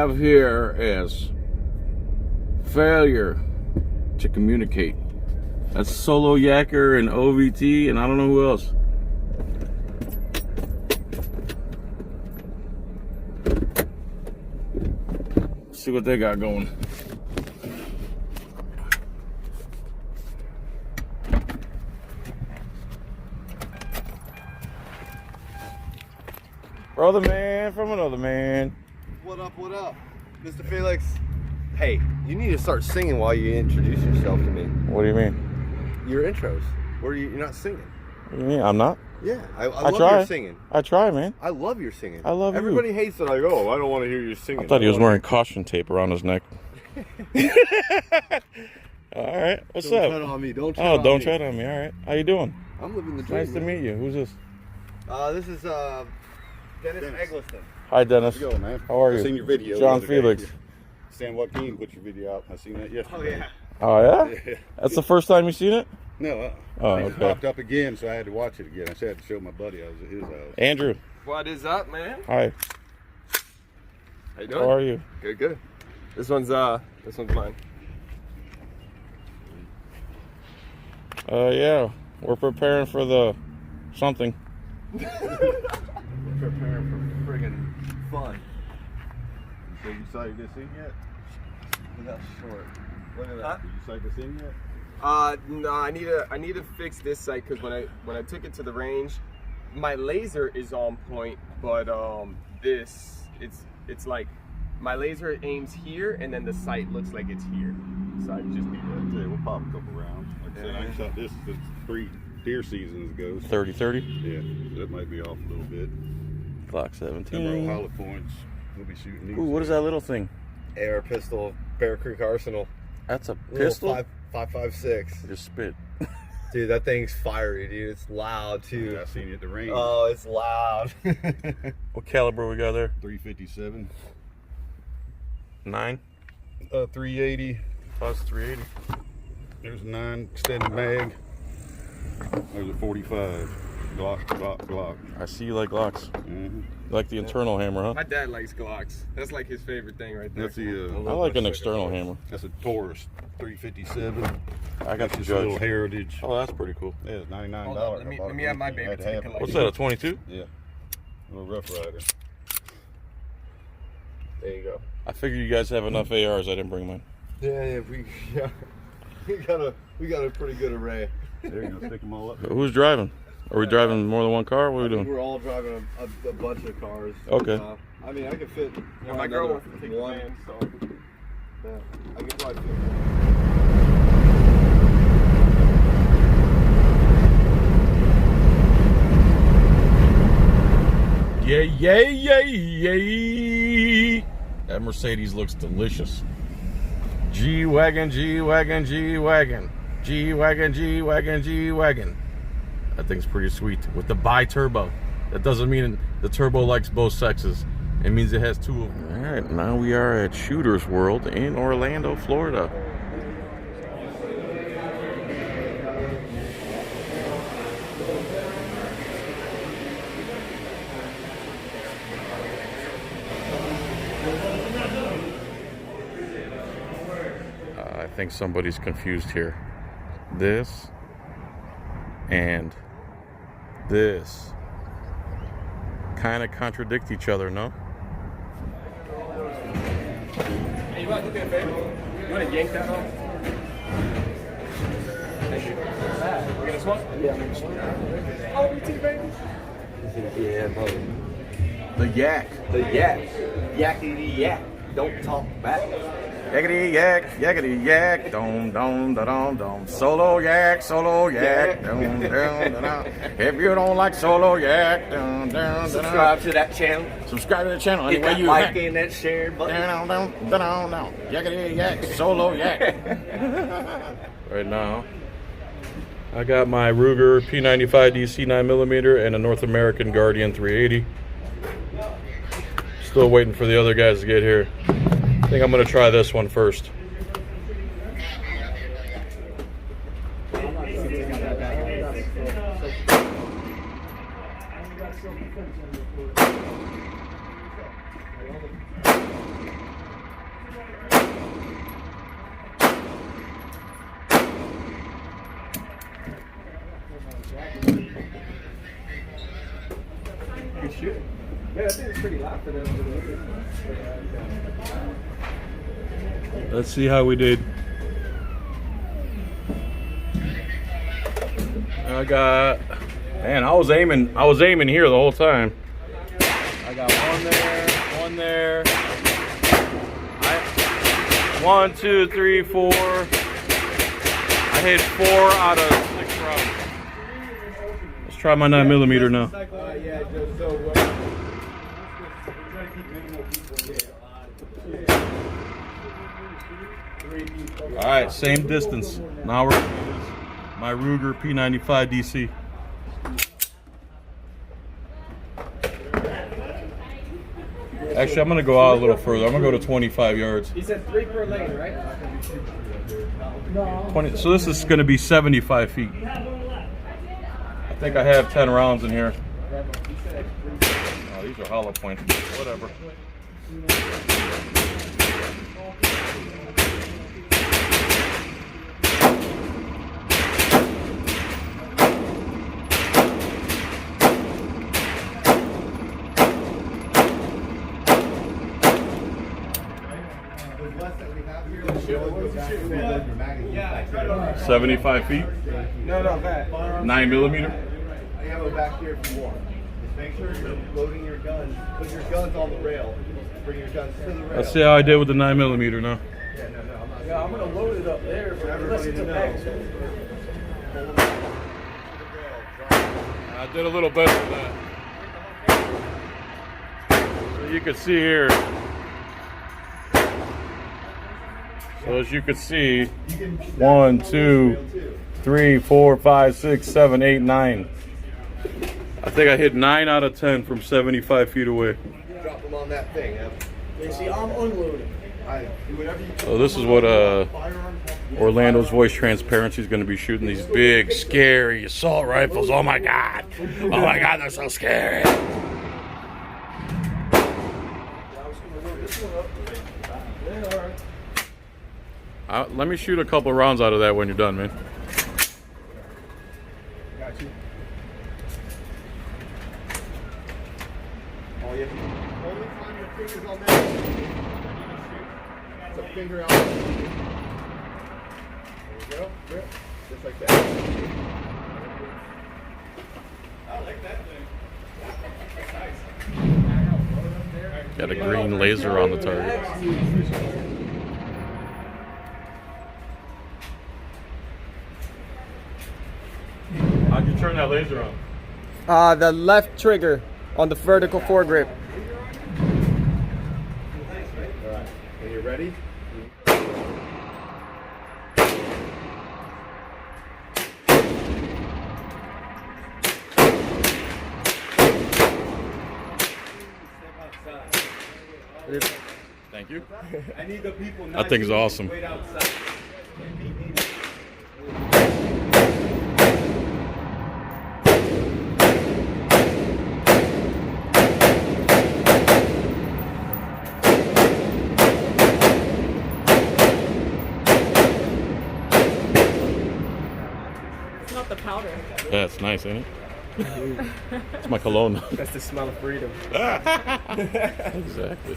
have here is failure to communicate. That's Soloyaker and OVT, and I don't know who else. Let's see what they got going. Brother man from another man. What up, Mr. Filax? Hey, you need to start singing while you introduce yourself to me. What do you mean? Your intros. You're not singing. What do you mean? I'm not? Yeah, I love your singing. I try, man. I love your singing. I love Everybody hates it. Like, oh, I don't want to hear you singing. I thought he was wearing caution tape around his neck. All right, what's up? Don't tread on me. Don't tread on me. Don't tread on me. All right, how you doing? I'm living the dream. Nice to meet you. Who's this? This is Dennis Eggleston. Hi, Dennis. How's it going, man? How are you? I seen your video. John Filax. San Joaquin put your video out. I seen that yesterday. Oh, yeah? Oh, yeah? That's the first time you've seen it? No, Oh, it okay. popped up again, so I had to watch it again. I had to show my buddy. I was at his house. Andrew. What is up, man? Hi. How you doing? How are you? Good, good. This one's mine. Yeah. We're preparing for the something. We're preparing for friggin' fun. So you sighted this in yet? Look how short. Look at that. Did you sight this in yet? No, I need to fix this sight because when I took it to the range, my laser is on point, but it's like my laser aims here and then the sight looks like it's here. So I just need to. Yeah, we'll pop a couple rounds. Like I said, I shot this 3 deer seasons ago. 30-30? Yeah, so that might be off a little bit. Glock Number 17. hollow points. We'll be shooting these. Ooh, what is that little thing? Air pistol, Bear Creek Arsenal. That's a Little pistol? 5.56. Just spit. Dude, that thing's fiery, dude. It's loud too. Yeah, I seen it at the range. Oh, it's loud. What caliber we got there? 357. 9? 380. Plus 380. There's a 9 extended mag. There's a 45. Glock. I see you like Glocks. Mm-hmm. You like the internal hammer, huh? My dad likes Glocks. That's like his favorite thing right there. That's the. I like an external hammer. That's a Taurus 357. I got the Just a little Judge. heritage. Oh, that's pretty cool. Yeah, it's $99. Hold on, let me have my baby take a look. What's that, a 22? Yeah. A little Rough Rider. There you go. I figured you guys have enough ARs. I didn't bring mine. Yeah, we got a pretty good array. There you go. Stick them all up. Who's driving? Are we driving more than one car? What are we doing? We're all driving a bunch of cars. Okay. I mean, I could fit. Yeah, my girl wants to take the one. van, so. Yeah, I could probably fit. Yay. That Mercedes looks delicious. G-Wagon. G-Wagon. That thing's pretty sweet. With the bi-turbo. That doesn't mean the turbo likes both sexes. It means it has 2 of them. All right, now we are at Shooter's World in Orlando, Florida. I think somebody's confused here. This and this kind of contradict each other, no? Hey, you want to do me a favor? You want to yank that off? Thank you. We're gonna swap? Yeah. OVT, baby. Yeah, buddy. The yak. The yak. Yakety yak. Don't talk back. Yakety yak, dom, dom, da dom, dom. Solo yak, dom, dom, da dom. If you don't like solo yak, dom, dom, Subscribe to that channel. Subscribe to the channel Hit anyway that you like can. and that share button. Down, down, down, down. Yakety yak, solo yak. Right now, I got my Ruger P95 DC 9mm and a North American Guardian 380. Still waiting for the other guys to get here. I think I'm going to try this one first. Good shit. Yeah, I think it's pretty loud for them. Let's see how we did. Man, I was aiming here the whole time. I got one there. 1, 2, 3, 4. I hit 4 out of 6 rounds. Let's try my 9mm now. All right, same distance. Now we're gonna use my Ruger P95 DC. Actually, I'm gonna go out a little further. I'm gonna go to 25 yards. He said 3 per lane, right? 20, so this is gonna be 75 feet. I think I have 10 rounds in here. Oh, these are hollow points. Whatever. Yeah. 75 feet. No, bad. 9mm. I have it back here if you want. Just make sure you're loading your guns. Put your guns on the rail. Bring your guns to the rail. Let's see how I did with the 9mm now. Yeah, no, I'm not. Yeah, I'm gonna load it up there, but Everybody to know. I did a little better than that. So you can see here. So as you can see, 1, 2, 3, 4, 5, 6, 7, 8, 9. I think I hit 9 out of 10 from 75 feet away. Drop them on that thing. you see, I'm unloading. Do whatever you So this is what Orlando's Voice Transparency is going to be shooting, these big, scary assault rifles. Oh my God. Oh my God, they're so scary. Let me shoot a couple rounds out of that when you're done, man. Got you. Only time your finger's on there. It's a finger out. There we go. Grip. Just like that. I like that thing. Nice. Got a green laser on the target. How'd you turn that laser on? The left trigger on the vertical foregrip. Alright. When you're ready. Thank you. I need the people That thing is awesome. wait outside. Not the powder. Yeah, it's nice, ain't it? It's my cologne. That's the smell of freedom. Exactly.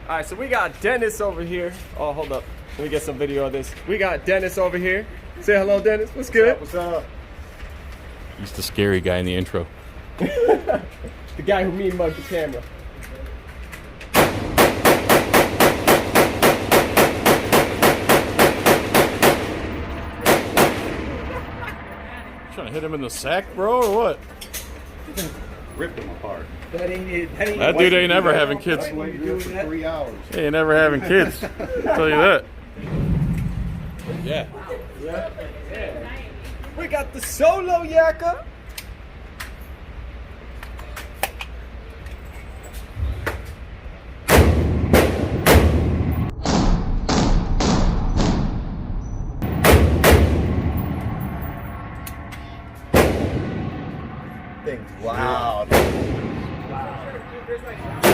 All right, so we got Dennis over here. Oh, hold up. Let me get some video of this. We got Dennis over here. Say hello, Dennis. What's good? What's up? He's the scary guy in the intro. The guy who mean mugged the camera. Trying to hit him in the sack, bro, or what? Ripped them apart. That ain't it. That dude ain't ever having kids. That's why you do it for 3 hours. He ain't never having kids. I'll tell you that. Yeah. We got the Soloyaker. Thing's loud. there's like